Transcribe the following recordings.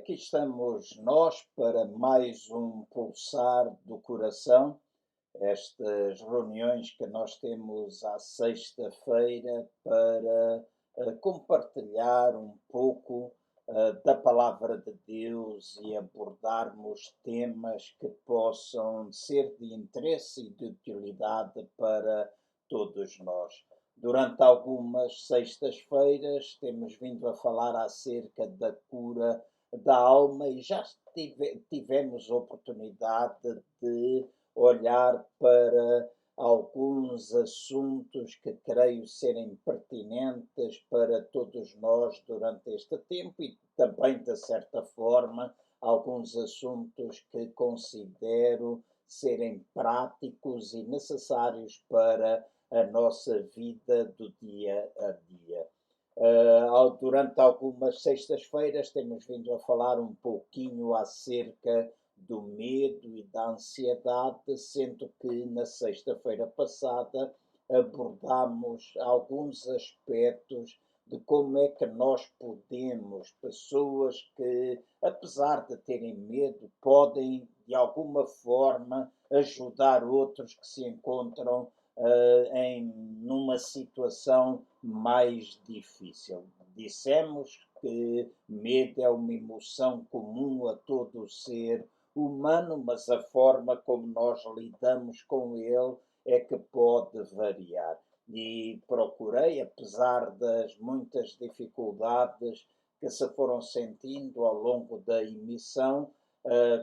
aqui estamos nós para mais um pulsar do coração, estas reuniões que nós temos à sexta-feira para compartilhar um pouco da palavra de Deus e abordarmos temas que possam ser de interesse e de utilidade para todos nós. Durante algumas sextas-feiras temos vindo a falar acerca da cura da alma e já tivemos oportunidade de olhar para alguns assuntos que creio serem pertinentes para todos nós durante este tempo e também, de certa forma, alguns assuntos que considero serem práticos e necessários para a nossa vida do dia a dia. Durante algumas sextas-feiras temos vindo a falar um pouquinho acerca do medo e da ansiedade, sendo que na sexta-feira passada abordamos alguns aspectos de como é que nós podemos, pessoas que, apesar de terem medo, podem de alguma forma ajudar outros que se encontram numa situação mais difícil. Dissemos que medo é uma emoção comum a todo o ser humano, mas a forma como nós lidamos com ele é que pode variar. E procurei, apesar das muitas dificuldades que se foram sentindo ao longo da emissão,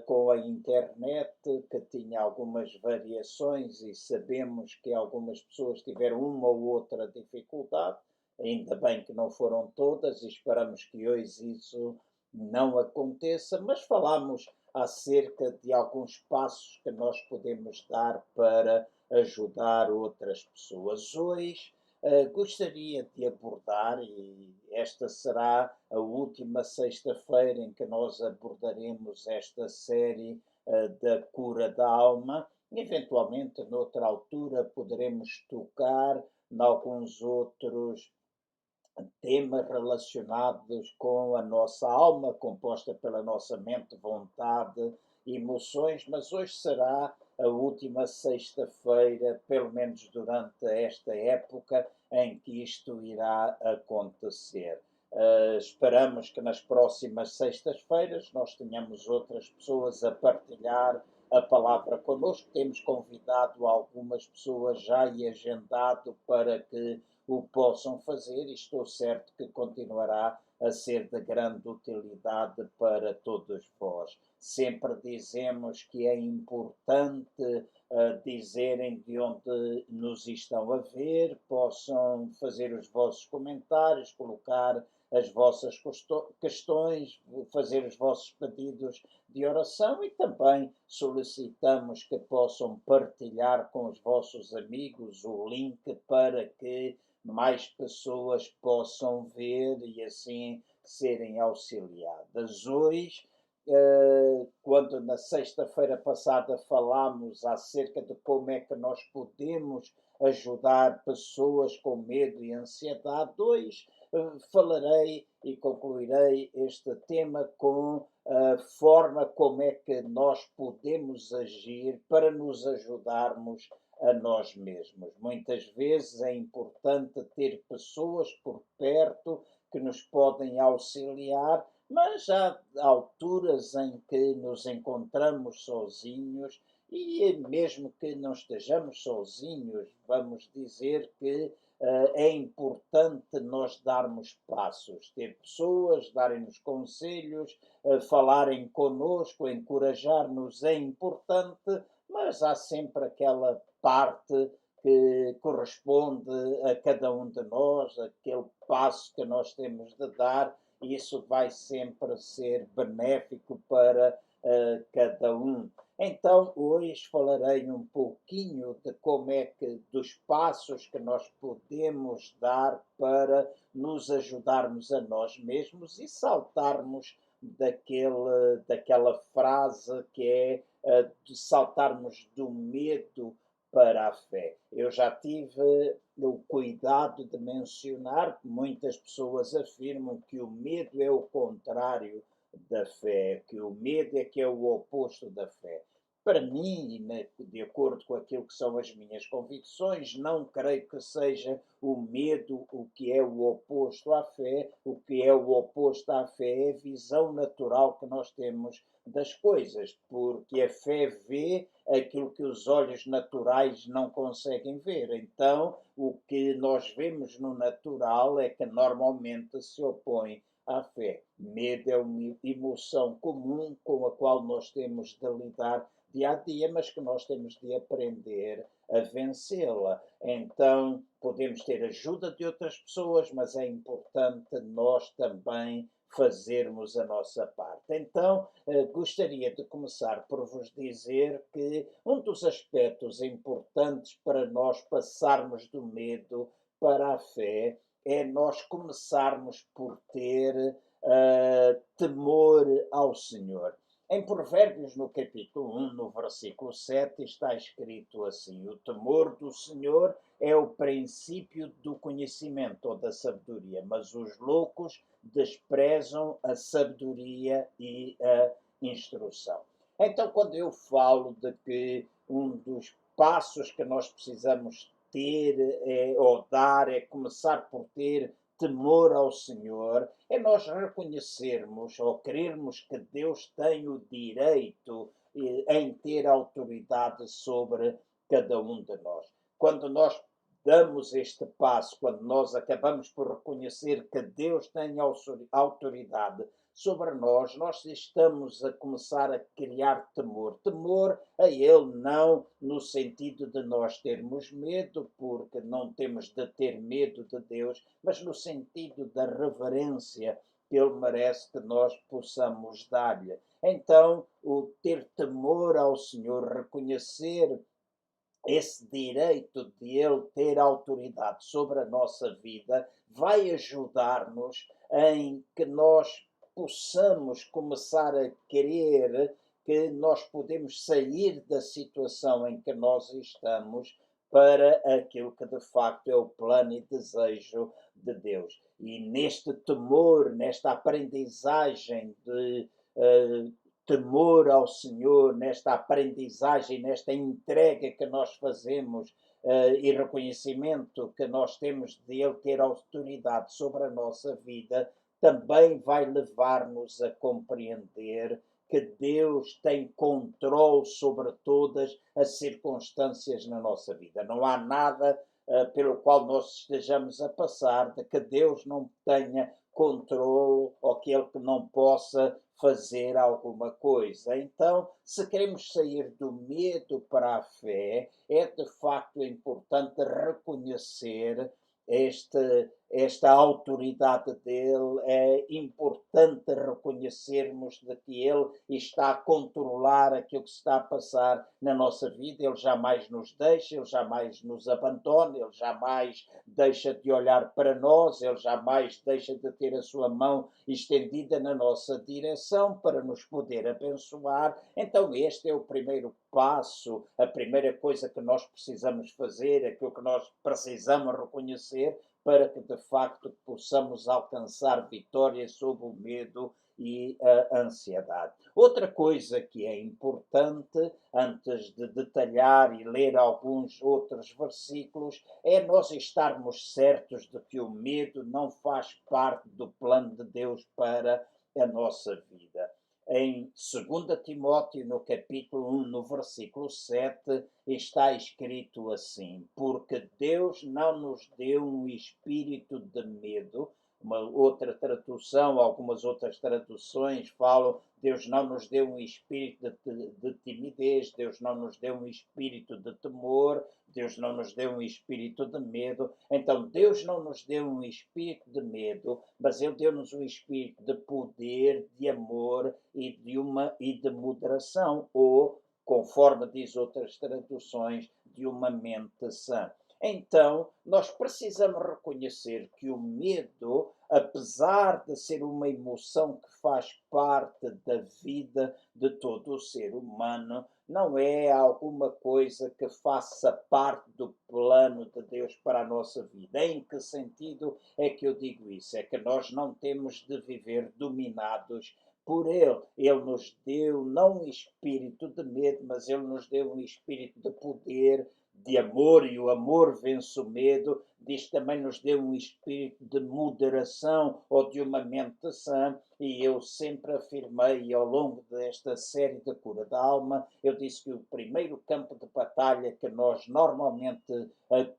com a internet, que tinha algumas variações e sabemos que algumas pessoas tiveram uma ou outra dificuldade, ainda bem que não foram todas e esperamos que hoje isso não aconteça, mas falamos acerca de alguns passos que nós podemos dar para ajudar outras pessoas. Hoje gostaria de abordar, e esta será a última sexta-feira em que nós abordaremos esta série da cura da alma. Eventualmente, noutra altura, poderemos tocar em alguns outros temas relacionados com a nossa alma, composta pela nossa mente, vontade e emoções, mas hoje será a última sexta-feira, pelo menos durante esta época, em que isto irá acontecer. Esperamos que nas próximas sextas-feiras nós tenhamos outras pessoas a partilhar a palavra connosco. Temos convidado algumas pessoas já e agendado para que o possam fazer e estou certo que continuará a ser de grande utilidade para todos vós. Sempre dizemos que é importante dizerem de onde nos estão a ver, possam fazer os vossos comentários, colocar as vossas questões, fazer os vossos pedidos de oração e também solicitamos que possam partilhar com os vossos amigos o link para que mais pessoas possam ver e assim serem auxiliadas. Hoje, quando na sexta-feira passada falámos acerca de como é que nós podemos ajudar pessoas com medo e ansiedade, hoje falarei e concluirei este tema com a forma como é que nós podemos agir para nos ajudarmos a nós mesmos. Muitas vezes é importante ter pessoas por perto que nos podem auxiliar, mas há alturas em que nos encontramos sozinhos e mesmo que não estejamos sozinhos, vamos dizer que é importante nós darmos passos, ter pessoas, darem-nos conselhos, falarem connosco, encorajar-nos é importante, mas há sempre aquela parte que corresponde a cada um de nós, aquele passo que nós temos de dar, e isso vai sempre ser benéfico para cada um. Então, hoje falarei um pouquinho de como é que, dos passos que nós podemos dar para nos ajudarmos a nós mesmos e saltarmos daquela frase que é de saltarmos do medo para a fé. Eu já tive o cuidado de mencionar que muitas pessoas afirmam que o medo é o contrário da fé, que o medo é que é o oposto da fé. Para mim, de acordo com aquilo que são as minhas convicções, não creio que seja o medo o que é o oposto à fé. O que é o oposto à fé é a visão natural que nós temos das coisas, porque a fé vê aquilo que os olhos naturais não conseguem ver. Então, o que nós vemos no natural é que normalmente se opõe à fé. Medo é uma emoção comum com a qual nós temos de lidar dia a dia, mas que nós temos de aprender a vencê-la. Então, podemos ter ajuda de outras pessoas, mas é importante nós também fazermos a nossa parte. Então, gostaria de começar por vos dizer que um dos aspectos importantes para nós passarmos do medo para a fé é nós começarmos por ter temor ao Senhor. Em Provérbios, no capítulo 1, no versículo 7, está escrito assim: o temor do Senhor é o princípio do conhecimento ou da sabedoria, mas os loucos desprezam a sabedoria e a instrução. Então, quando eu falo de que um dos passos que nós precisamos ter ou dar é começar por ter temor ao Senhor, é nós reconhecermos ou crermos que Deus tem o direito em ter autoridade sobre cada um de nós. Quando nós damos este passo, quando nós acabamos por reconhecer que Deus tem autoridade sobre nós, nós estamos a começar a criar temor. Temor a Ele, não no sentido de nós termos medo, porque não temos de ter medo de Deus, mas no sentido da reverência que Ele merece que nós possamos dar-lhe. Então, o ter temor ao Senhor, reconhecer esse direito de Ele ter autoridade sobre a nossa vida, vai ajudar-nos em que nós possamos começar a querer que nós podemos sair da situação em que nós estamos para aquilo que de facto é o plano e desejo de Deus. E neste temor, nesta aprendizagem de temor ao Senhor, nesta aprendizagem, nesta entrega que nós fazemos e reconhecimento que nós temos de Ele ter autoridade sobre a nossa vida, também vai levar-nos a compreender que Deus tem controle sobre todas as circunstâncias na nossa vida. Não há nada pelo qual nós estejamos a passar de que Deus não tenha controle ou que Ele não possa fazer alguma coisa. Então, se queremos sair do medo para a fé, é de facto importante reconhecer esta autoridade dele, é importante reconhecermos de que ele está a controlar aquilo que se está a passar na nossa vida. Ele jamais nos deixa, ele jamais nos abandona, ele jamais deixa de olhar para nós, ele jamais deixa de ter a sua mão estendida na nossa direção para nos poder abençoar. Então este é o primeiro passo, a primeira coisa que nós precisamos fazer, aquilo que nós precisamos reconhecer para que de facto possamos alcançar vitória sobre o medo e a ansiedade. Outra coisa que é importante, antes de detalhar e ler alguns outros versículos, é nós estarmos certos de que o medo não faz parte do plano de Deus para a nossa vida. Em 2 Timóteo, no capítulo 1, no versículo 7, está escrito assim: porque Deus não nos deu um espírito de medo. Uma outra tradução, algumas outras traduções falam: Deus não nos deu um espírito de timidez, Deus não nos deu um espírito de temor, Deus não nos deu um espírito de medo. Então, Deus não nos deu um espírito de medo, mas Ele deu-nos um espírito de poder, de amor e de moderação, ou, conforme diz outras traduções, de uma mente sã. Então, nós precisamos reconhecer que o medo, apesar de ser uma emoção que faz parte da vida de todo o ser humano, não é alguma coisa que faça parte do plano de Deus para a nossa vida. Em que sentido é que eu digo isso? É que nós não temos de viver dominados por Ele. Ele nos deu não um espírito de medo, mas Ele nos deu um espírito de poder, de amor, e o amor vence o medo. Diz também nos deu um espírito de moderação ou de uma mente sã. E eu sempre afirmei, ao longo desta série de cura da alma, eu disse que o primeiro campo de batalha que nós normalmente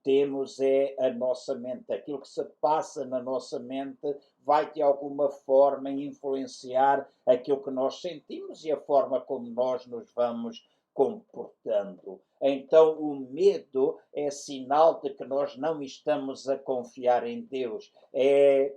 temos é a nossa mente. Aquilo que se passa na nossa mente vai de alguma forma influenciar aquilo que nós sentimos e a forma como nós nos vamos comportando. Então, o medo é sinal de que nós não estamos a confiar em Deus.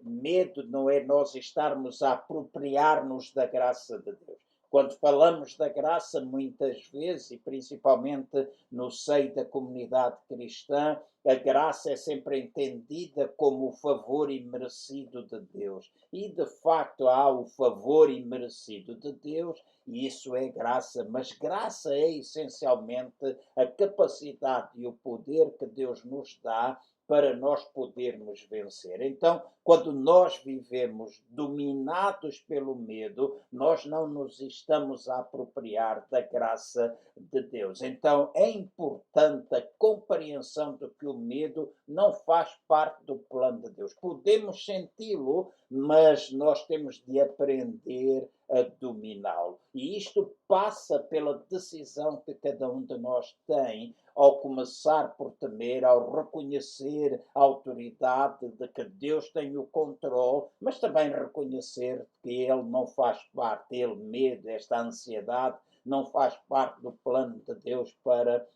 Medo não é nós estarmos a apropriar-nos da graça de Deus. Quando falamos da graça, muitas vezes, e principalmente no seio da comunidade cristã, a graça é sempre entendida como o favor imerecido de Deus. E, de facto, há o favor imerecido de Deus, e isso é graça. Mas graça é, essencialmente, a capacidade e o poder que Deus nos dá para nós podermos vencer. Então, quando nós vivemos dominados pelo medo, nós não nos estamos a apropriar da graça de Deus. Então, é importante a compreensão de que o medo não faz parte do plano de Deus. Podemos senti-lo, mas nós temos de aprender a dominá-lo. E isto passa pela decisão que cada um de nós tem ao começar por temer, ao reconhecer a autoridade de que Deus tem o controle, mas também reconhecer que Ele não faz parte, ele medo, esta ansiedade, não faz parte do plano de Deus para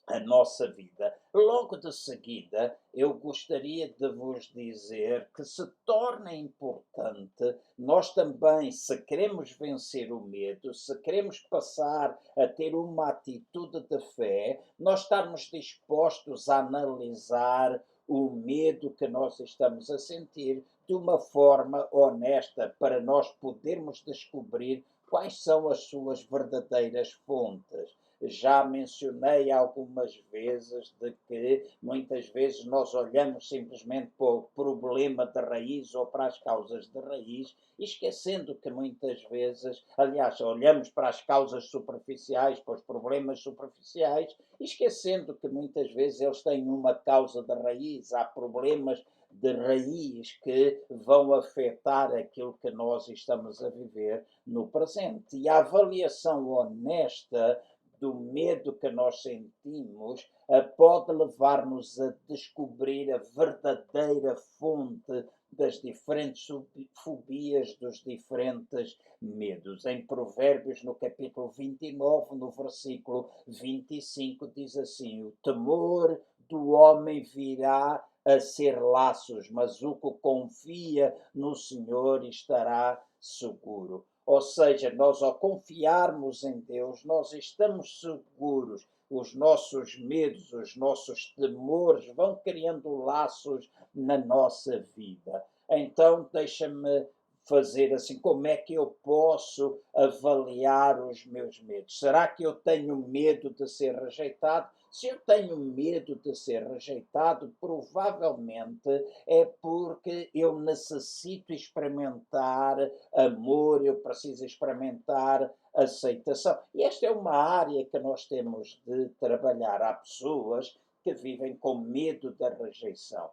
a nossa vida. Logo de seguida, eu gostaria de vos dizer que se torna importante nós também, se queremos vencer o medo, se queremos passar a ter uma atitude de fé, nós estarmos dispostos a analisar o medo que nós estamos a sentir de uma forma honesta para nós podermos descobrir quais são as suas verdadeiras fontes. Já mencionei algumas vezes de que muitas vezes nós olhamos simplesmente para o problema de raiz ou para as causas de raiz, esquecendo que muitas vezes, aliás, olhamos para as causas superficiais, para os problemas superficiais, esquecendo que muitas vezes eles têm uma causa de raiz. Há problemas de raiz que vão afetar aquilo que nós estamos a viver no presente. E a avaliação honesta do medo que nós sentimos pode levar-nos a descobrir a verdadeira fonte das diferentes fobias, dos diferentes medos. Em Provérbios, no capítulo 29, no versículo 25, diz assim: o temor do homem virá a ser laços, mas o que confia no Senhor estará seguro. Ou seja, nós ao confiarmos em Deus, nós estamos seguros. Os nossos medos, os nossos temores vão criando laços na nossa vida. Então, deixa-me fazer assim, como é que eu posso avaliar os meus medos? Será que eu tenho medo de ser rejeitado? Se eu tenho medo de ser rejeitado, provavelmente é porque eu necessito experimentar amor, eu preciso experimentar aceitação. E esta é uma área que nós temos de trabalhar. Há pessoas que vivem com medo da rejeição.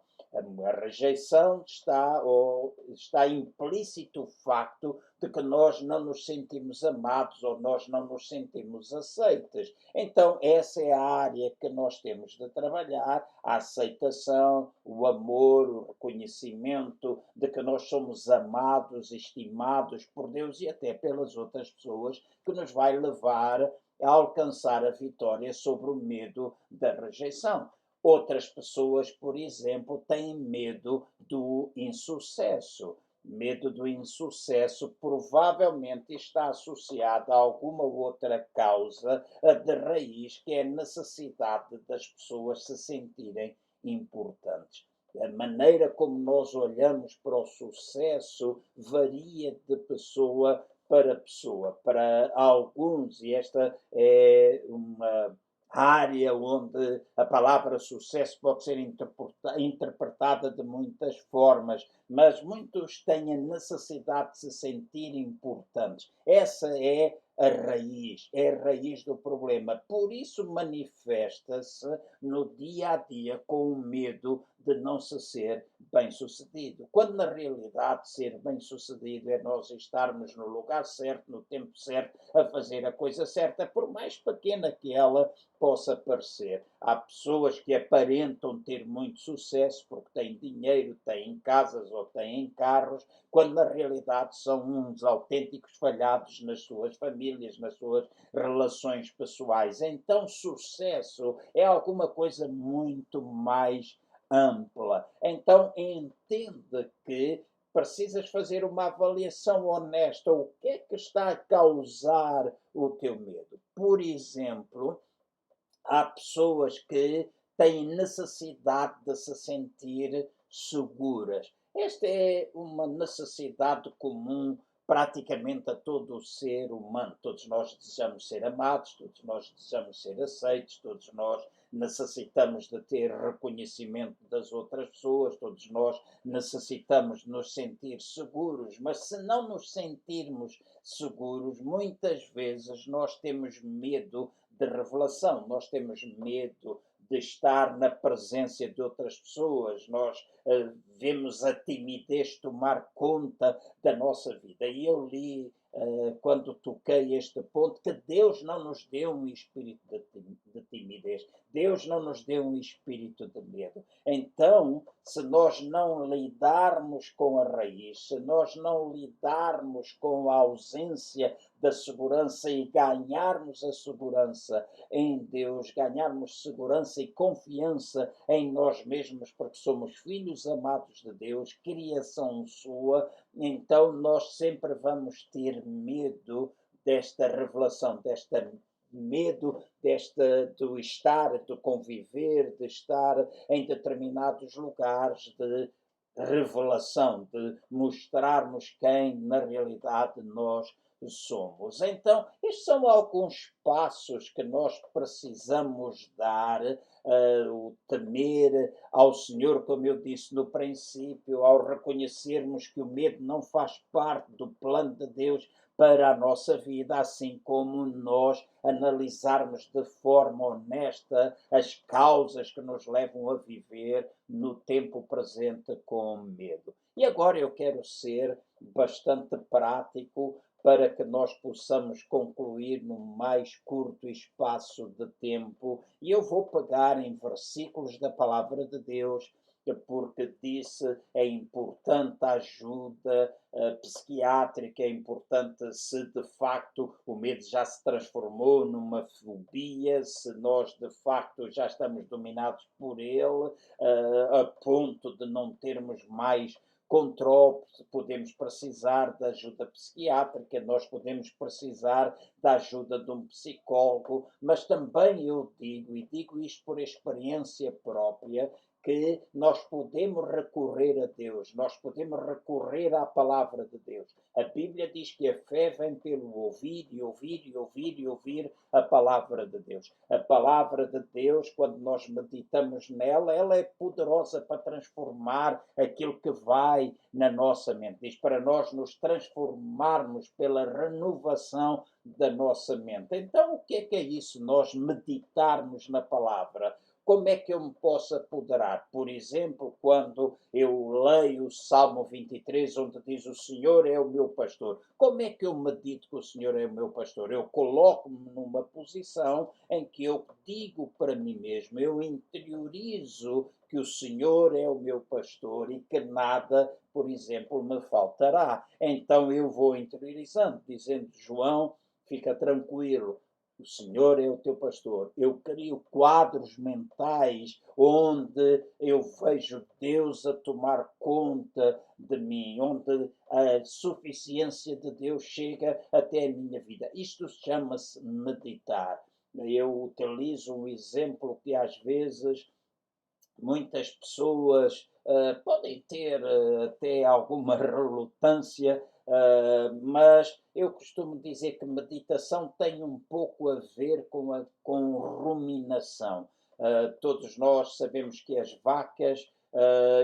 A rejeição está implícito o facto de que nós não nos sentimos amados ou nós não nos sentimos aceites. Então, essa é a área que nós temos de trabalhar, a aceitação, o amor, o reconhecimento de que nós somos amados, estimados por Deus e até pelas outras pessoas, que nos vai levar a alcançar a vitória sobre o medo da rejeição. Outras pessoas, por exemplo, têm medo do insucesso. Medo do insucesso provavelmente está associado a alguma outra causa de raiz, que é a necessidade das pessoas se sentirem importantes. A maneira como nós olhamos para o sucesso varia de pessoa para pessoa. Para alguns, e esta é uma área onde a palavra sucesso pode ser interpretada de muitas formas, mas muitos têm a necessidade de se sentir importantes. Essa é a raiz do problema. Por isso manifesta-se no dia a dia com o medo de não se ser bem-sucedido. Quando na realidade ser bem-sucedido é nós estarmos no lugar certo, no tempo certo, a fazer a coisa certa, por mais pequena que ela possa parecer. Há pessoas que aparentam ter muito sucesso porque têm dinheiro, têm casas ou têm carros, quando na realidade são uns autênticos falhados nas suas famílias, nas suas relações pessoais. Então, sucesso é alguma coisa muito mais ampla. Então, entenda que precisas fazer uma avaliação honesta. O que é que está a causar o teu medo? Por exemplo, há pessoas que têm necessidade de se sentir seguras. Esta é uma necessidade comum praticamente a todo o ser humano. Todos nós desejamos ser amados, todos nós desejamos ser aceitos, todos nós necessitamos de ter reconhecimento das outras pessoas, todos nós necessitamos nos sentir seguros, mas se não nos sentirmos seguros, muitas vezes nós temos medo de revelação, nós temos medo de estar na presença de outras pessoas, nós vemos a timidez tomar conta da nossa vida. E eu li, quando toquei este ponto, que Deus não nos deu um espírito de timidez, Deus não nos deu um espírito de medo. Então, se nós não lidarmos com a raiz, se nós não lidarmos com a ausência da segurança e ganharmos a segurança em Deus, ganharmos segurança e confiança em nós mesmos, porque somos filhos amados de Deus, criação sua, então nós sempre vamos ter medo desta revelação, desta medo do estar, de conviver, de estar em determinados lugares de revelação, de mostrarmos quem na realidade nós somos. Então, estes são alguns passos que nós precisamos dar, o temer ao Senhor, como eu disse no princípio, ao reconhecermos que o medo não faz parte do plano de Deus para a nossa vida, assim como nós analisarmos de forma honesta as causas que nos levam a viver no tempo presente com medo. E agora eu quero ser bastante prático para que nós possamos concluir no mais curto espaço de tempo. E eu vou pegar em versículos da palavra de Deus, porque disse é importante a ajuda psiquiátrica, é importante se de facto o medo já se transformou numa fobia, se nós de facto já estamos dominados por ele, a ponto de não termos mais controle, podemos precisar de ajuda psiquiátrica, nós podemos precisar da ajuda de um psicólogo, mas também eu digo, e digo isto por experiência própria, que nós podemos recorrer a Deus, nós podemos recorrer à palavra de Deus. A Bíblia diz que a fé vem pelo ouvir e ouvir e ouvir e ouvir a palavra de Deus. A palavra de Deus, quando nós meditamos nela, ela é poderosa para transformar aquilo que vai na nossa mente. Diz para nós nos transformarmos pela renovação da nossa mente. Então, o que é isso? Nós meditarmos na palavra. Como é que eu me posso apoderar? Por exemplo, quando eu leio o Salmo 23, onde diz o Senhor é o meu pastor. Como é que eu medito que o Senhor é o meu pastor? Eu coloco-me numa posição em que eu digo para mim mesmo, eu interiorizo que o Senhor é o meu pastor e que nada, por exemplo, me faltará. Então eu vou interiorizando, dizendo, João, fica tranquilo, o Senhor é o teu pastor. Eu crio quadros mentais onde eu vejo Deus a tomar conta de mim, onde a suficiência de Deus chega até a minha vida. Isto chama-se meditar. Eu utilizo um exemplo que às vezes muitas pessoas podem ter até alguma relutância, mas eu costumo dizer que meditação tem um pouco a ver com ruminação. Todos nós sabemos que as vacas,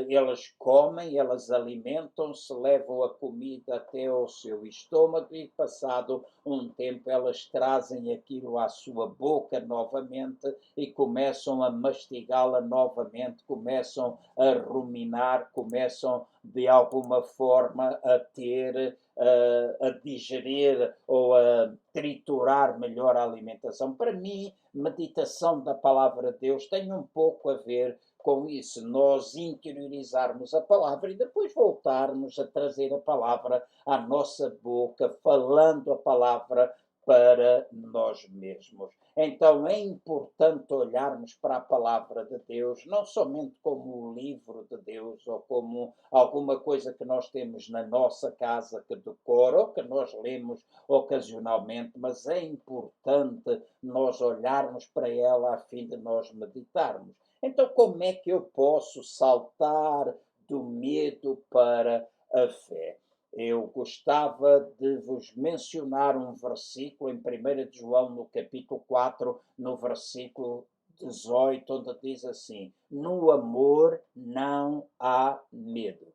elas comem, elas alimentam-se, levam a comida até ao seu estômago e, passado um tempo, elas trazem aquilo à sua boca novamente e começam a mastigá-la novamente, começam a ruminar, começam de alguma forma a ter, a digerir ou a triturar melhor a alimentação. Para mim, meditação da palavra de Deus tem um pouco a ver com isso, nós interiorizarmos a palavra e depois voltarmos a trazer a palavra à nossa boca, falando a palavra para nós mesmos. Então é importante olharmos para a palavra de Deus, não somente como o livro de Deus ou como alguma coisa que nós temos na nossa casa que decora ou que nós lemos ocasionalmente, mas é importante nós olharmos para ela a fim de nós meditarmos. Então, como é que eu posso saltar do medo para a fé? Eu gostava de vos mencionar um versículo em 1 de João, no capítulo 4, no versículo 18, onde diz assim: no amor não há medo.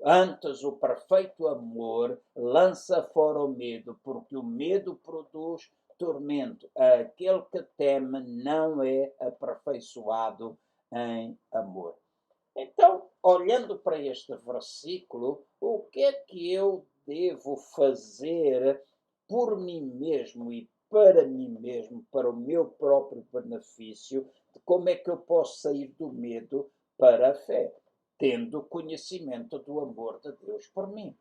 Antes, o perfeito amor lança fora o medo, porque o medo produz tormento. Aquele que teme não é aperfeiçoado em amor. Então, olhando para este versículo, o que é que eu devo fazer por mim mesmo e para mim mesmo, para o meu próprio benefício, de como é que eu posso sair do medo para a fé, tendo conhecimento do amor de Deus por mim?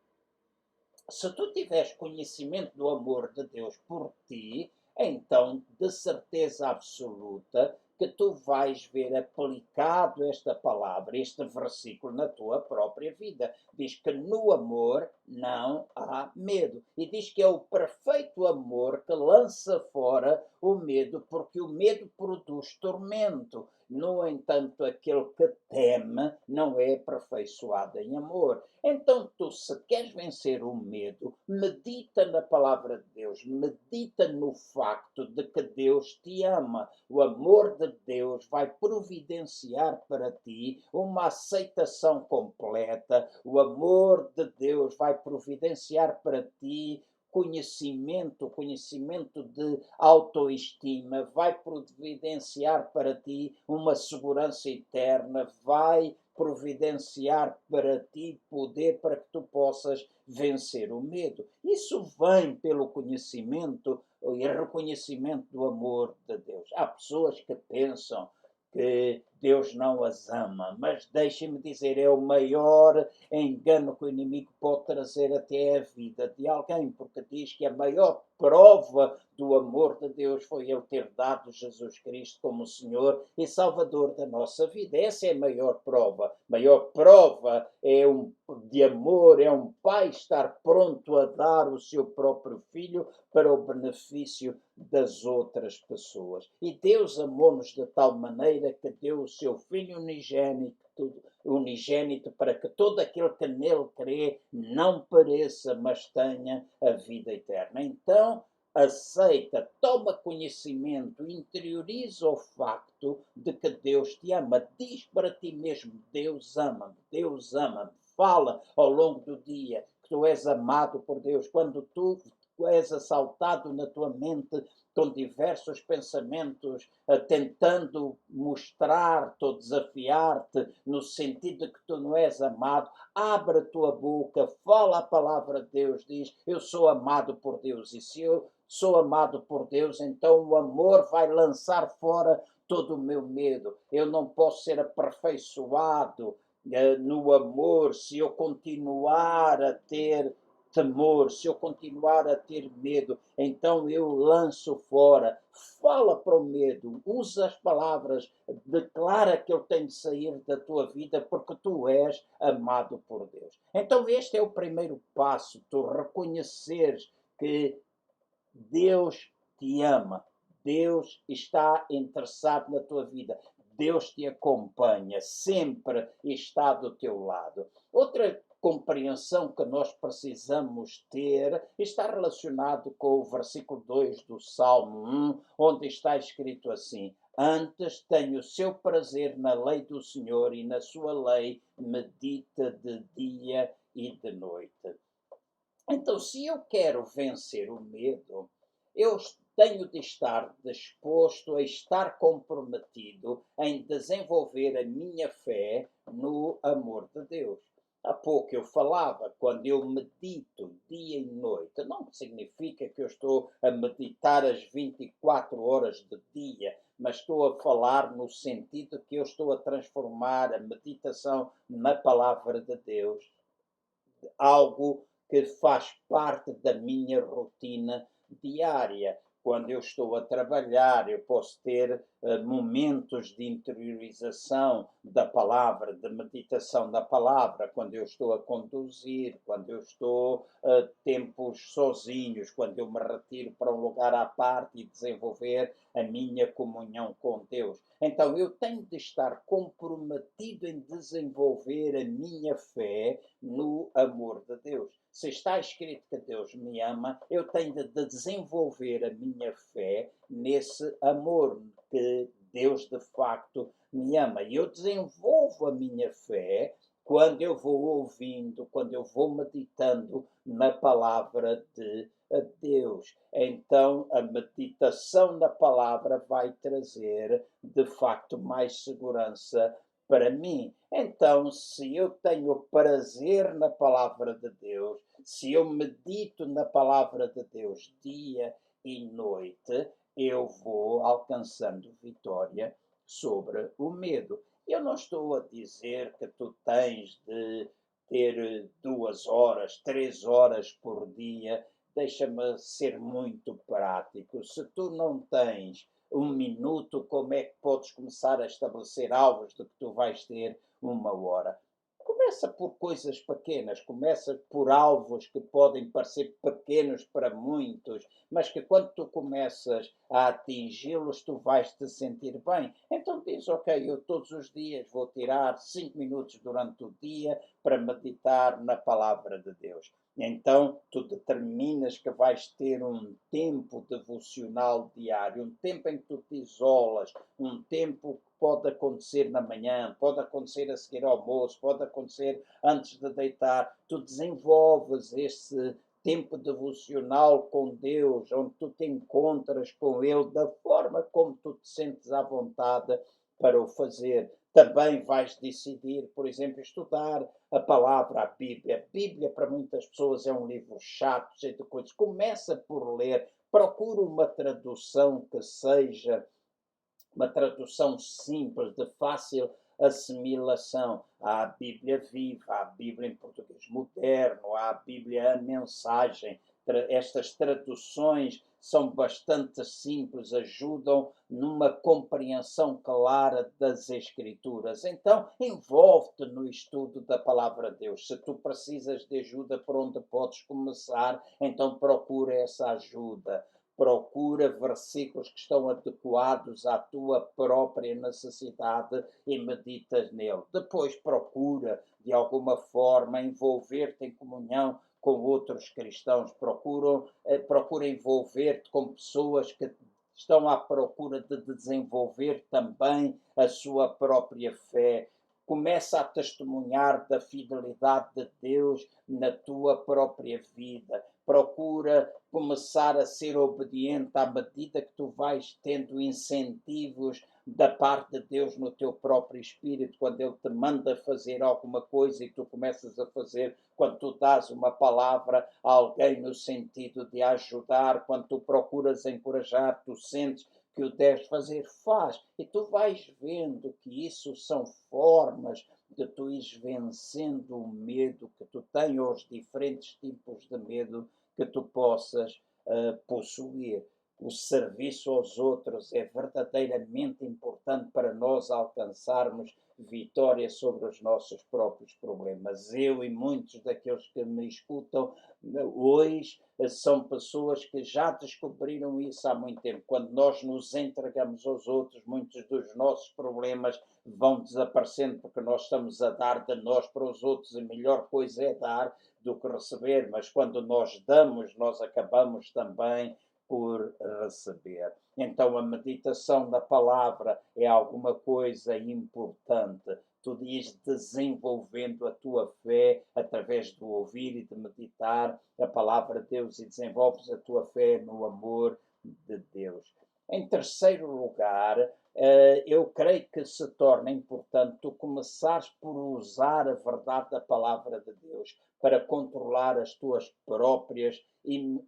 Se tu tiveres conhecimento do amor de Deus por ti, então, de certeza absoluta, que tu vais ver aplicado esta palavra, este versículo na tua própria vida. Diz que no amor não há medo. E diz que é o perfeito amor que lança fora o medo, porque o medo produz tormento. No entanto, aquele que teme não é aperfeiçoado em amor. Então, tu, se queres vencer o medo, medita na palavra de Deus, medita no facto de que Deus te ama. O amor de Deus vai providenciar para ti uma aceitação completa. O amor de Deus vai providenciar para ti conhecimento de autoestima, vai providenciar para ti uma segurança eterna, vai providenciar para ti poder para que tu possas vencer o medo. Isso vem pelo conhecimento e reconhecimento do amor de Deus. Há pessoas que pensam que Deus não as ama, mas deixem-me dizer, é o maior engano que o inimigo pode trazer até a vida de alguém, porque diz que a maior prova do amor de Deus foi ele ter dado Jesus Cristo como Senhor e Salvador da nossa vida. Essa é a maior prova. A maior prova de amor, é um pai estar pronto a dar o seu próprio filho para o benefício das outras pessoas. E Deus amou-nos de tal maneira que deu o seu Filho unigênito para que todo aquele que nele crê não pereça, mas tenha a vida eterna. Então, aceita, toma conhecimento, interioriza o facto de que Deus te ama. Diz para ti mesmo: Deus ama-me, Deus ama-me. Fala ao longo do dia que tu és amado por Deus. Quando tu és assaltado na tua mente com diversos pensamentos, tentando mostrar-te ou desafiar-te no sentido de que tu não és amado, abre a tua boca, fala a palavra de Deus, diz: eu sou amado por Deus. E se eu sou amado por Deus, então o amor vai lançar fora todo o meu medo. Eu não posso ser aperfeiçoado no amor se eu continuar a ter temor, se eu continuar a ter medo, então eu lanço fora. Fala para o medo, usa as palavras, declara que ele tem de sair da tua vida porque tu és amado por Deus. Então este é o primeiro passo, tu reconheceres que Deus te ama, Deus está interessado na tua vida, Deus te acompanha, sempre está do teu lado. Outra compreensão que nós precisamos ter está relacionado com o versículo 2 do Salmo 1, onde está escrito assim: Antes tenho o seu prazer na lei do Senhor e na sua lei medita de dia e de noite. Então, se eu quero vencer o medo, eu tenho de estar disposto a estar comprometido em desenvolver a minha fé no amor de Deus. Há pouco eu falava, quando eu medito dia e noite, não significa que eu estou a meditar as 24 horas do dia, mas estou a falar no sentido que eu estou a transformar a meditação na palavra de Deus algo que faz parte da minha rotina diária. Quando eu estou a trabalhar, eu posso ter momentos de interiorização da palavra, de meditação da palavra, quando eu estou a conduzir, quando eu estou tempos sozinhos, quando eu me retiro para um lugar à parte e desenvolver a minha comunhão com Deus. Então eu tenho de estar comprometido em desenvolver a minha fé no amor de Deus. Se está escrito que Deus me ama, eu tenho de desenvolver a minha fé nesse amor que Deus de facto me ama. E eu desenvolvo a minha fé quando eu vou ouvindo, quando eu vou meditando na palavra de Deus. Então, a meditação na palavra vai trazer, de facto, mais segurança para mim. Então, se eu tenho prazer na palavra de Deus, se eu medito na palavra de Deus dia e noite, eu vou alcançando vitória sobre o medo. Eu não estou a dizer que tu tens de ter 2 horas, 3 horas por dia. Deixa-me ser muito prático. Se tu não tens 1 minuto, como é que podes começar a estabelecer alvos de que tu vais ter 1 hora? Começa por coisas pequenas, começa por alvos que podem parecer pequenos para muitos, mas que quando tu começas a atingi-los, tu vais te sentir bem. Então diz, ok, eu todos os dias vou tirar 5 minutos durante o dia para meditar na palavra de Deus. Então, tu determinas que vais ter um tempo devocional diário, um tempo em que tu te isolas, um tempo que pode acontecer na manhã, pode acontecer a seguir ao almoço, pode acontecer antes de deitar. Tu desenvolves esse tempo devocional com Deus, onde tu te encontras com Ele da forma como tu te sentes à vontade para o fazer. Também vais decidir, por exemplo, estudar a palavra, a Bíblia. A Bíblia, para muitas pessoas, é um livro chato, cheio de coisas. Começa por ler, procura uma tradução que seja uma tradução simples, de fácil assimilação. Há a Bíblia Viva, há a Bíblia em português moderno, há a Bíblia a Mensagem. Estas traduções são bastante simples, ajudam numa compreensão clara das Escrituras. Então, envolve-te no estudo da Palavra de Deus. Se tu precisas de ajuda por onde podes começar, então procura essa ajuda. Procura versículos que estão adequados à tua própria necessidade e meditas nele. Depois procura, de alguma forma, envolver-te em comunhão com outros cristãos. Procura envolver-te com pessoas que estão à procura de desenvolver também a sua própria fé. Começa a testemunhar da fidelidade de Deus na tua própria vida. Procura começar a ser obediente à medida que tu vais tendo incentivos da parte de Deus no teu próprio espírito, quando Ele te manda fazer alguma coisa e tu começas a fazer, quando tu dás uma palavra a alguém no sentido de ajudar, quando tu procuras encorajar, tu sentes que o deves fazer, faz. E tu vais vendo que isso são formas de tu ires vencendo o medo que tu tens, ou os diferentes tipos de medo que tu possas possuir. o serviço aos outros é verdadeiramente importante para nós alcançarmos vitória sobre os nossos próprios problemas. Eu e muitos daqueles que me escutam hoje são pessoas que já descobriram isso há muito tempo. Quando nós nos entregamos aos outros, muitos dos nossos problemas vão desaparecendo porque nós estamos a dar de nós para os outros. A melhor coisa é dar do que receber, mas quando nós damos, nós acabamos também por receber. Então, a meditação da palavra é alguma coisa importante. Tu dizes desenvolvendo a tua fé através do ouvir e de meditar a palavra de Deus, e desenvolves a tua fé no amor de Deus. Em terceiro lugar, eu creio que se torna importante tu começares por usar a verdade da palavra de Deus para controlar as tuas próprias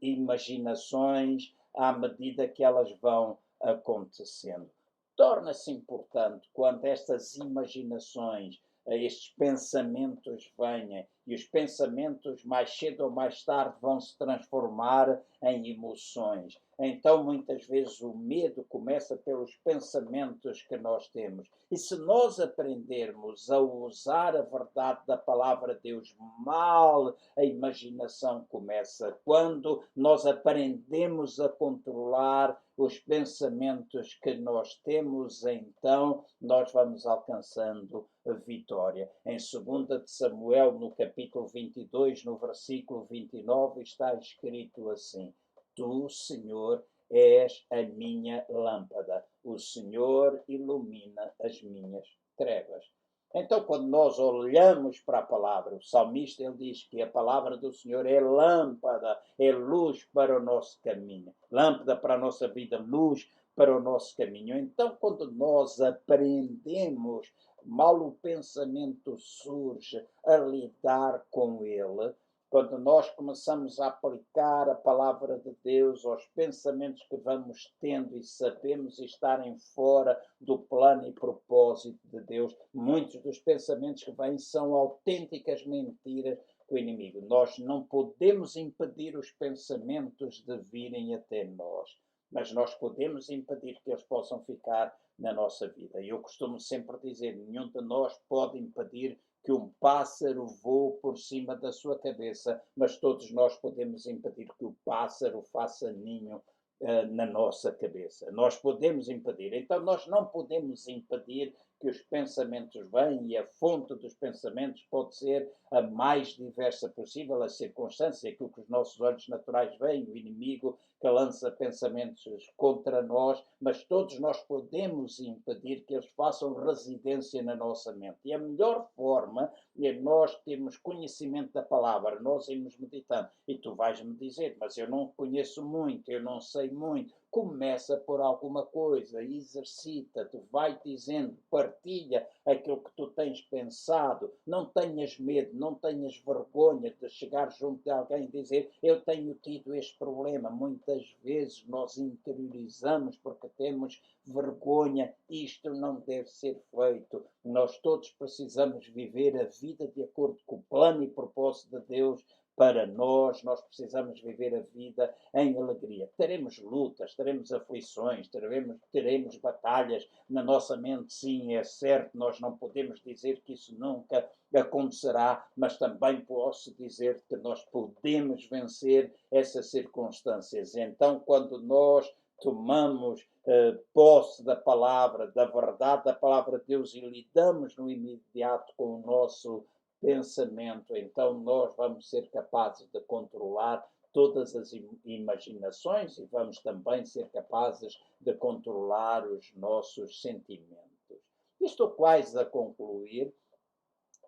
imaginações à medida que elas vão acontecendo. Torna-se importante quando estas imaginações, estes pensamentos venham, e os pensamentos mais cedo ou mais tarde vão se transformar em emoções. Então, muitas vezes, o medo começa pelos pensamentos que nós temos. E se nós aprendermos a usar a verdade da palavra de Deus mal, a imaginação começa. Quando nós aprendemos a controlar os pensamentos que nós temos, então nós vamos alcançando a vitória. Em 2 de Samuel, no capítulo 22, no versículo 29, está escrito assim: Tu, Senhor, és a minha lâmpada. O Senhor ilumina as minhas trevas. Então, quando nós olhamos para a palavra, o salmista ele diz que a palavra do Senhor é lâmpada, é luz para o nosso caminho. Lâmpada para a nossa vida, luz para o nosso caminho. Então, quando nós aprendemos, mal o pensamento surge, a lidar com ele, quando nós começamos a aplicar a palavra de Deus aos pensamentos que vamos tendo e sabemos estarem fora do plano e propósito de Deus, muitos dos pensamentos que vêm são autênticas mentiras do inimigo. Nós não podemos impedir os pensamentos de virem até nós, mas nós podemos impedir que eles possam ficar na nossa vida. E eu costumo sempre dizer, nenhum de nós pode impedir que um pássaro voe por cima da sua cabeça, mas todos nós podemos impedir que o pássaro faça ninho na nossa cabeça. Nós podemos impedir. Então, nós não podemos impedir que os pensamentos venham, e a fonte dos pensamentos pode ser a mais diversa possível, a circunstância, aquilo que os nossos olhos naturais veem, o inimigo que lança pensamentos contra nós, mas todos nós podemos impedir que eles façam residência na nossa mente. E a melhor forma é nós termos conhecimento da palavra, nós irmos meditando. E tu vais-me dizer, mas eu não conheço muito, eu não sei muito. Começa por alguma coisa, exercita-te, vai dizendo, partilha aquilo que tu tens pensado, não tenhas medo, não tenhas vergonha de chegar junto de alguém e dizer, eu tenho tido este problema. Muitas vezes nós interiorizamos porque temos vergonha, isto não deve ser feito. Nós todos precisamos viver a vida de acordo com o plano e propósito de Deus para nós. Nós precisamos viver a vida em alegria. Teremos lutas, teremos aflições, teremos batalhas na nossa mente, sim, é certo, nós não podemos dizer que isso nunca acontecerá, mas também posso dizer que nós podemos vencer essas circunstâncias. Então, quando nós tomamos posse da palavra, da verdade da palavra de Deus e lidamos no imediato com o nosso pensamento, então nós vamos ser capazes de controlar todas as imaginações e vamos também ser capazes de controlar os nossos sentimentos. Estou quase a concluir,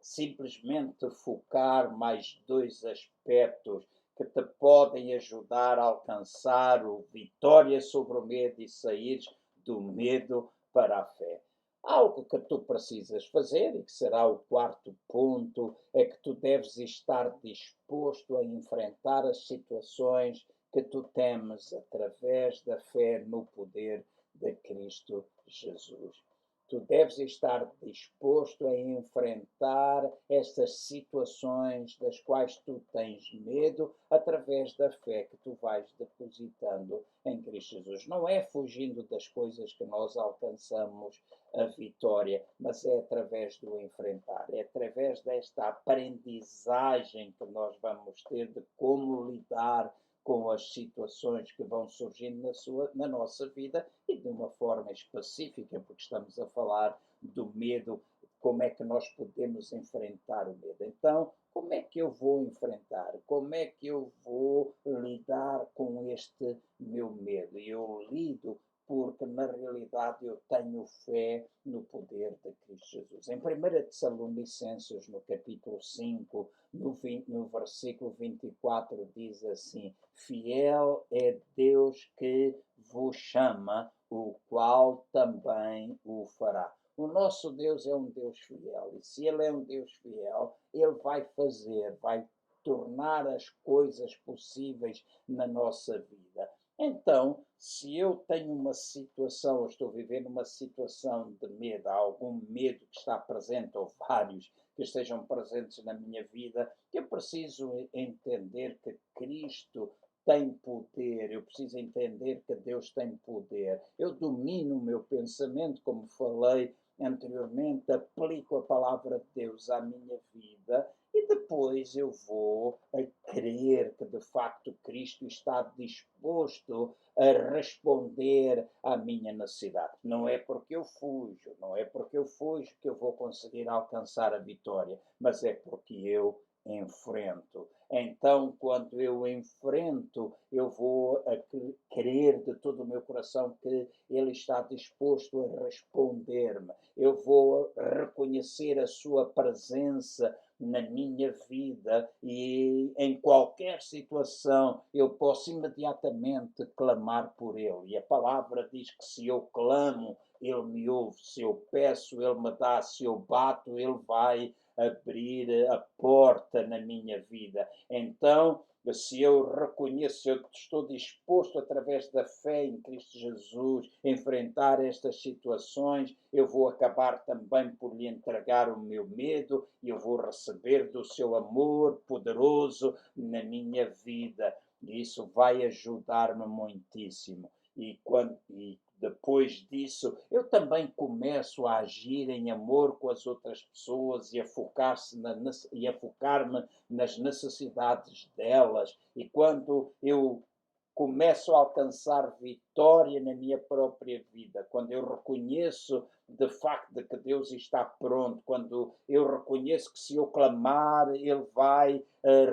simplesmente focar mais dois aspectos que te podem ajudar a alcançar a vitória sobre o medo e sair do medo para a fé. Algo que tu precisas fazer, e que será o quarto ponto, é que tu deves estar disposto a enfrentar as situações que tu temes através da fé no poder de Cristo Jesus. Tu deves estar disposto a enfrentar estas situações das quais tu tens medo através da fé que tu vais depositando em Cristo Jesus. Não é fugindo das coisas que nós alcançamos a vitória, mas é através do enfrentar, é através desta aprendizagem que nós vamos ter de como lidar com as situações que vão surgindo na nossa vida e de uma forma específica, porque estamos a falar do medo, como é que nós podemos enfrentar o medo. Então, como é que eu vou enfrentar? Como é que eu vou lidar com este meu medo? E eu lido porque na realidade eu tenho fé no poder de Cristo Jesus. Em 1 Tessalonicenses, no capítulo 5, no versículo 24, diz assim: Fiel é Deus que vos chama, o qual também o fará. O nosso Deus é um Deus fiel, e se Ele é um Deus fiel, Ele vai fazer, vai tornar as coisas possíveis na nossa vida. Então, se eu tenho uma situação, ou estou vivendo uma situação de medo, há algum medo que está presente, ou vários que estejam presentes na minha vida, eu preciso entender que Cristo tem poder, eu preciso entender que Deus tem poder. Eu domino o meu pensamento, como falei anteriormente, aplico a palavra de Deus à minha vida e depois eu vou a crer que de facto Cristo está disposto a responder à minha necessidade. Não é porque eu fujo, não é porque eu fujo que eu vou conseguir alcançar a vitória, mas é porque eu enfrento. Então, quando eu enfrento, eu vou a crer de todo o meu coração que Ele está disposto a responder-me. Eu vou reconhecer a Sua presença na minha vida e em qualquer situação eu posso imediatamente clamar por Ele. E a palavra diz que se eu clamo, Ele me ouve. Se eu peço, Ele me dá. Se eu bato, Ele vai abrir a porta na minha vida. Então, se eu reconheço, se eu estou disposto, através da fé em Cristo Jesus, enfrentar estas situações, eu vou acabar também por lhe entregar o meu medo e eu vou receber do seu amor poderoso na minha vida. E isso vai ajudar-me muitíssimo. E depois disso, eu também começo a agir em amor com as outras pessoas e a focar-me nas necessidades delas. E quando eu começo a alcançar vitória na minha própria vida, quando eu reconheço de facto de que Deus está pronto, quando eu reconheço que se eu clamar, Ele vai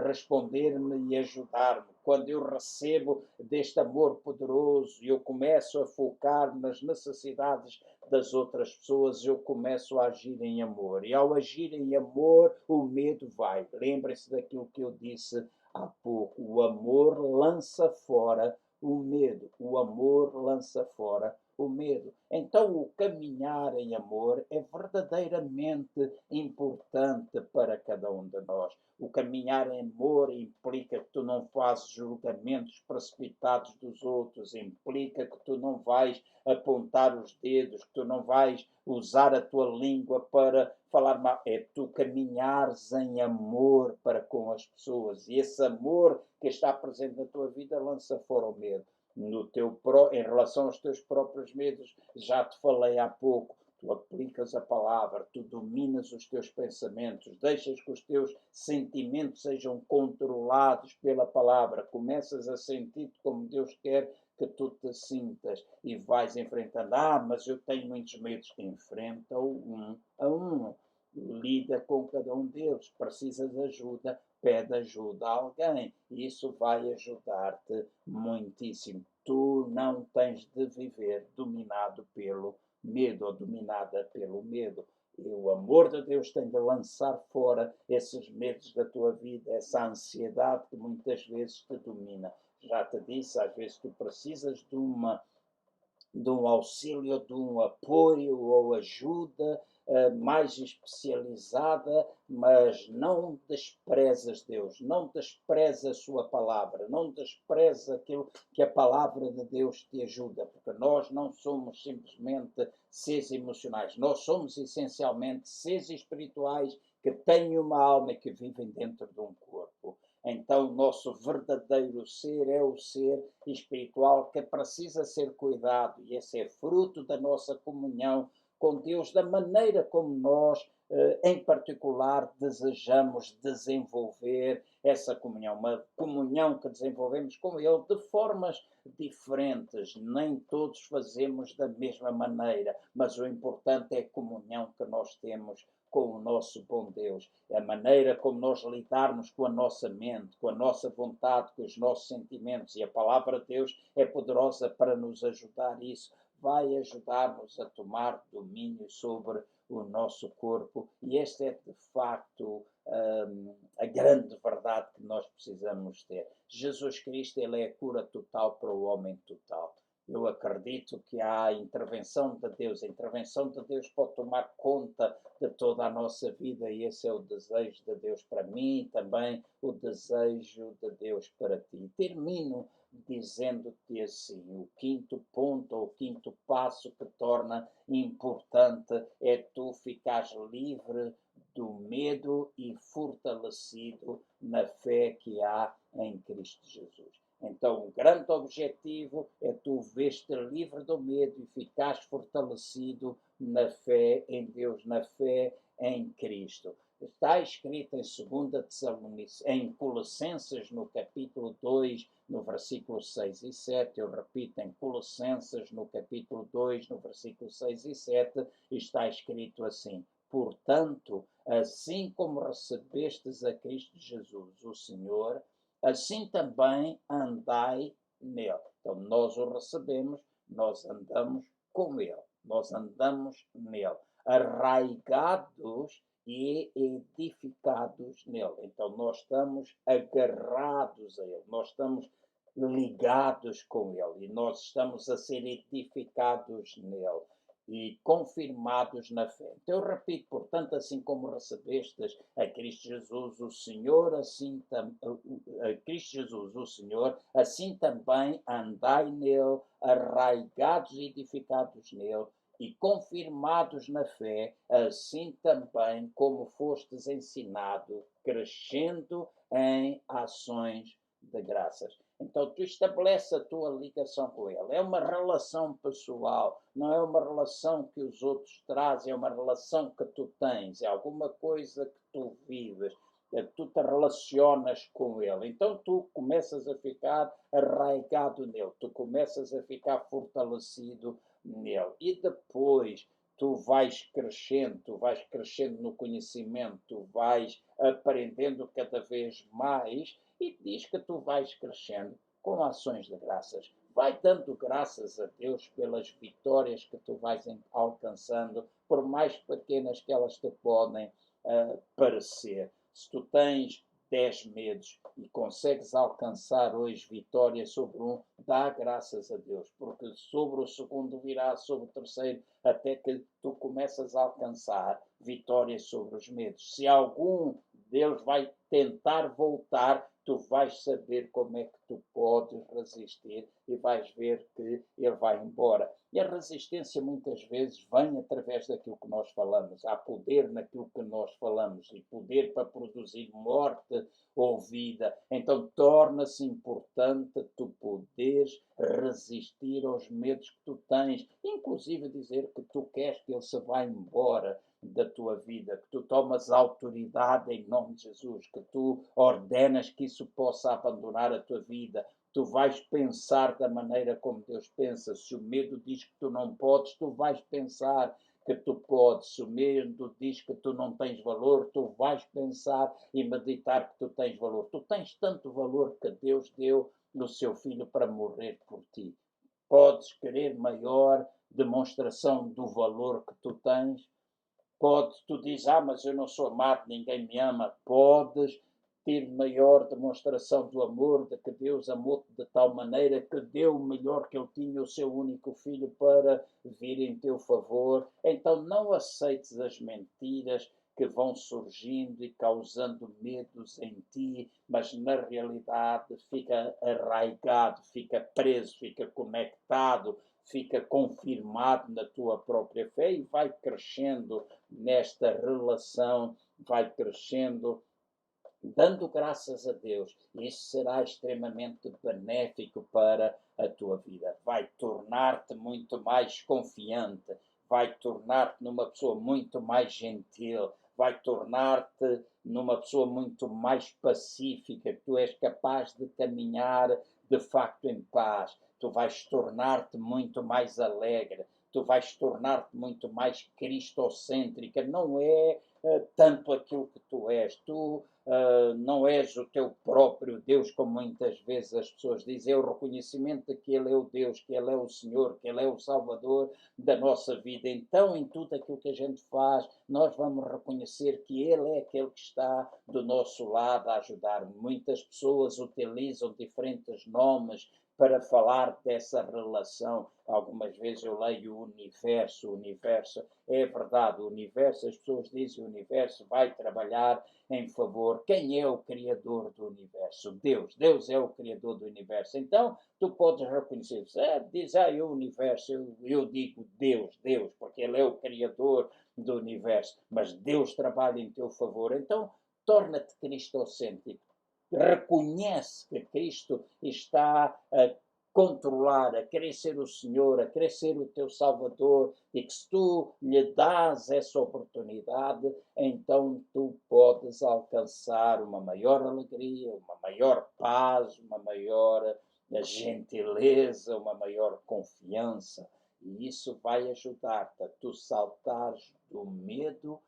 responder-me e ajudar-me, quando eu recebo deste amor poderoso e eu começo a focar nas necessidades das outras pessoas, eu começo a agir em amor. E ao agir em amor, o medo vai. Lembrem-se daquilo que eu disse há pouco. O amor lança fora o medo. O amor lança fora o medo. Então, o caminhar em amor é verdadeiramente importante para cada um de nós. O caminhar em amor implica que tu não fazes julgamentos precipitados dos outros, implica que tu não vais apontar os dedos, que tu não vais usar a tua língua para falar mal. É tu caminhares em amor para com as pessoas. E esse amor que está presente na tua vida lança fora o medo. Em relação aos teus próprios medos, já te falei há pouco, tu aplicas a palavra, tu dominas os teus pensamentos, deixas que os teus sentimentos sejam controlados pela palavra, começas a sentir-te como Deus quer que tu te sintas e vais enfrentando. Mas eu tenho muitos medos. Enfrenta-o um a um. Lida com cada um deles. Precisas de ajuda, pede ajuda a alguém. Isso vai ajudar-te muitíssimo. Tu não tens de viver dominado pelo medo ou dominada pelo medo. E o amor de Deus tem de lançar fora esses medos da tua vida, essa ansiedade que muitas vezes te domina. Já te disse, às vezes tu precisas de uma de um auxílio, de um apoio ou ajuda mais especializada, mas não desprezas Deus, não desprezas a sua palavra, não desprezas aquilo que a palavra de Deus te ajuda, porque nós não somos simplesmente seres emocionais, nós somos essencialmente seres espirituais que têm uma alma e que vivem dentro de um corpo. Então, o nosso verdadeiro ser é o ser espiritual que precisa ser cuidado, e esse é fruto da nossa comunhão com Deus, da maneira como nós, em particular, desejamos desenvolver essa comunhão. Uma comunhão que desenvolvemos com Ele de formas diferentes. Nem todos fazemos da mesma maneira, mas o importante é a comunhão que nós temos com o nosso bom Deus. A maneira como nós lidarmos com a nossa mente, com a nossa vontade, com os nossos sentimentos. E a palavra de Deus é poderosa para nos ajudar isso. Vai ajudar-nos a tomar domínio sobre o nosso corpo. E esta é, de facto, a grande verdade que nós precisamos ter. Jesus Cristo, ele é a cura total para o homem total. Eu acredito que há a intervenção de Deus. A intervenção de Deus pode tomar conta de toda a nossa vida, e esse é o desejo de Deus para mim e também o desejo de Deus para ti. Termino dizendo-te assim: o quinto ponto, ou o quinto passo que torna importante é tu ficares livre do medo e fortalecido na fé que há em Cristo Jesus. Então, o grande objetivo é tu ver-te livre do medo e ficares fortalecido na fé em Deus, na fé em Cristo. Está escrito em 2 Tessalonicenses, em Colossenses, no capítulo 2, no versículo 6 e 7, eu repito, em Colossenses, no capítulo 2, no versículo 6 e 7, está escrito assim: portanto, assim como recebestes a Cristo Jesus, o Senhor, assim também andai nele. Então, nós o recebemos, nós andamos com ele, nós andamos nele, arraigados e edificados nele. Então, nós estamos agarrados a ele, nós estamos ligados com ele e nós estamos a ser edificados nele e confirmados na fé. Então eu repito, portanto, assim como recebestes a Cristo Jesus, o Senhor, a Cristo Jesus, o Senhor, assim também andai nele, arraigados e edificados nele, e confirmados na fé, assim também como fostes ensinado, crescendo em ações de graças. Então tu estabelece a tua ligação com ele. É uma relação pessoal, não é uma relação que os outros trazem, é uma relação que tu tens, é alguma coisa que tu vives, que tu te relacionas com ele. Então tu começas a ficar arraigado nele, tu começas a ficar fortalecido nele. E depois tu vais crescendo no conhecimento, tu vais aprendendo cada vez mais, e diz que tu vais crescendo com ações de graças. Vai dando graças a Deus pelas vitórias que tu vais alcançando, por mais pequenas que elas te podem parecer. Se tu tens 10 medos e consegues alcançar hoje vitória sobre um, dá graças a Deus, porque sobre o segundo virá, sobre o terceiro, até que tu começas a alcançar vitória sobre os medos. Se algum deles vai tentar voltar, tu vais saber como é que tu podes resistir e vais ver que ele vai embora. E a resistência muitas vezes vem através daquilo que nós falamos. Há poder naquilo que nós falamos e poder para produzir morte ou vida. Então torna-se importante tu poderes resistir aos medos que tu tens, inclusive dizer que tu queres que ele se vá embora da tua vida, que tu tomas autoridade em nome de Jesus, que tu ordenas que isso possa abandonar a tua vida. Tu vais pensar da maneira como Deus pensa. Se o medo diz que tu não podes, tu vais pensar que tu podes. Se o medo diz que tu não tens valor, tu vais pensar e meditar que tu tens valor. Tu tens tanto valor que Deus deu no seu Filho para morrer por ti. Podes querer maior demonstração do valor que tu tens? Tu dizes, mas eu não sou amado, ninguém me ama. Podes tive maior demonstração do amor, de que Deus amou-te de tal maneira que deu o melhor que ele tinha, o seu único filho, para vir em teu favor. Então não aceites as mentiras que vão surgindo e causando medos em ti, mas na realidade fica arraigado, fica preso, fica conectado, fica confirmado na tua própria fé e vai crescendo nesta relação, vai crescendo dando graças a Deus. Isso será extremamente benéfico para a tua vida. Vai tornar-te muito mais confiante, vai tornar-te numa pessoa muito mais gentil, vai tornar-te numa pessoa muito mais pacífica, que tu és capaz de caminhar de facto em paz. Tu vais tornar-te muito mais alegre, tu vais tornar-te muito mais cristocêntrica. Não é tanto aquilo que tu és. Tu não és o teu próprio Deus, como muitas vezes as pessoas dizem. É o reconhecimento de que Ele é o Deus, que Ele é o Senhor, que Ele é o Salvador da nossa vida. Então, em tudo aquilo que a gente faz, nós vamos reconhecer que Ele é aquele que está do nosso lado a ajudar. Muitas pessoas utilizam diferentes nomes para falar dessa relação. Algumas vezes eu leio o universo, é verdade, o universo, as pessoas dizem o universo vai trabalhar em favor. Quem é o Criador do universo? Deus. Deus é o Criador do universo. Então, tu podes reconhecer, diz aí o universo, eu digo Deus, Deus, porque Ele é o Criador do universo, mas Deus trabalha em teu favor. Então, torna-te cristocêntrico. Reconhece que Cristo está a controlar, a querer ser o Senhor, a querer ser o teu Salvador, e que se tu lhe dás essa oportunidade, então tu podes alcançar uma maior alegria, uma maior paz, uma maior gentileza, uma maior confiança. E isso vai ajudar-te a tu saltares do medo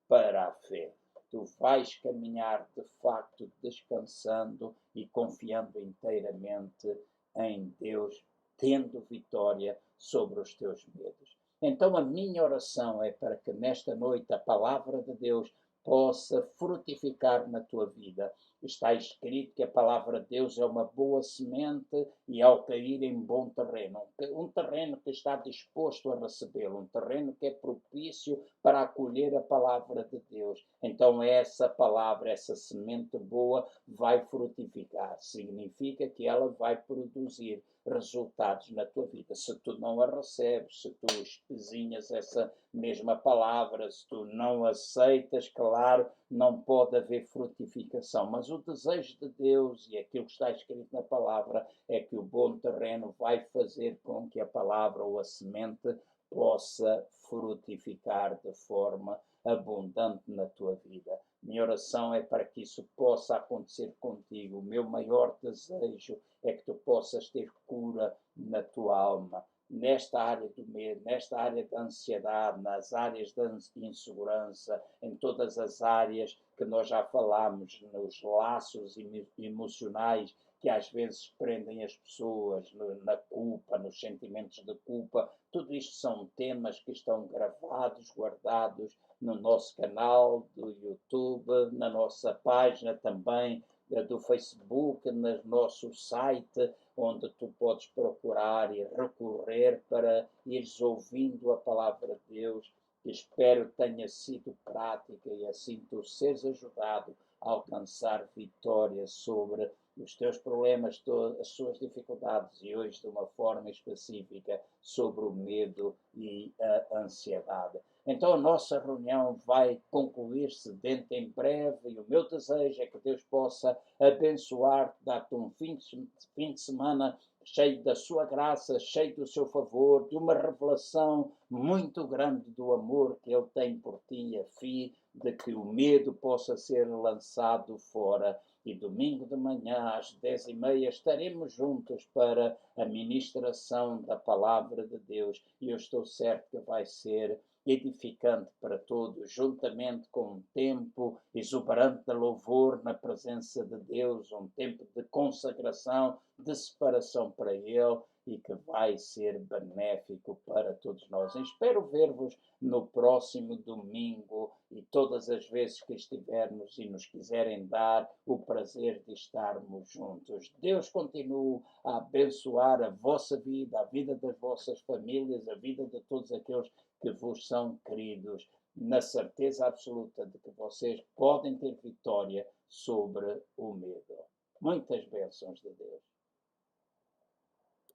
para a fé. Tu vais caminhar de facto descansando e confiando inteiramente em Deus, tendo vitória sobre os teus medos. Então a minha oração é para que nesta noite a palavra de Deus possa frutificar na tua vida. Está escrito que a palavra de Deus é uma boa semente e ao cair em bom terreno, um terreno que está disposto a recebê-lo, um terreno que é propício para acolher a palavra de Deus. Então essa palavra, essa semente boa vai frutificar. Significa que ela vai produzir resultados na tua vida. Se tu não a recebes, se tu espezinhas essa mesma palavra, se tu não aceitas, claro, não pode haver frutificação. Mas o desejo de Deus e aquilo que está escrito na palavra é que o bom terreno vai fazer com que a palavra ou a semente possa frutificar de forma abundante na tua vida. Minha oração é para que isso possa acontecer contigo. O meu maior desejo é que tu possas ter cura na tua alma, nesta área do medo, nesta área da ansiedade, nas áreas da insegurança, em todas as áreas que nós já falámos, nos laços emocionais que às vezes prendem as pessoas, na culpa, nos sentimentos de culpa. Tudo isto são temas que estão gravados, guardados no nosso canal do YouTube, na nossa página também do Facebook, no nosso site, onde tu podes procurar e recorrer para ires ouvindo a palavra de Deus, que espero tenha sido prática e assim tu seres ajudado a alcançar vitória sobre os teus problemas, as suas dificuldades e hoje de uma forma específica sobre o medo e a ansiedade. Então a nossa reunião vai concluir-se dentro em breve e o meu desejo é que Deus possa abençoar-te, dar-te um fim de semana cheio da sua graça, cheio do seu favor, de uma revelação muito grande do amor que Ele tem por ti, a fim de que o medo possa ser lançado fora. E domingo de manhã, às 10h30, estaremos juntos para a ministração da palavra de Deus. E eu estou certo que vai ser edificante para todos, juntamente com um tempo exuberante de louvor na presença de Deus, um tempo de consagração, de separação para Ele, e que vai ser benéfico para todos nós. E espero ver-vos no próximo domingo e todas as vezes que estivermos e nos quiserem dar o prazer de estarmos juntos. Deus continue a abençoar a vossa vida, a vida das vossas famílias, a vida de todos aqueles que vos são queridos, na certeza absoluta de que vocês podem ter vitória sobre o medo. Muitas bênçãos de Deus.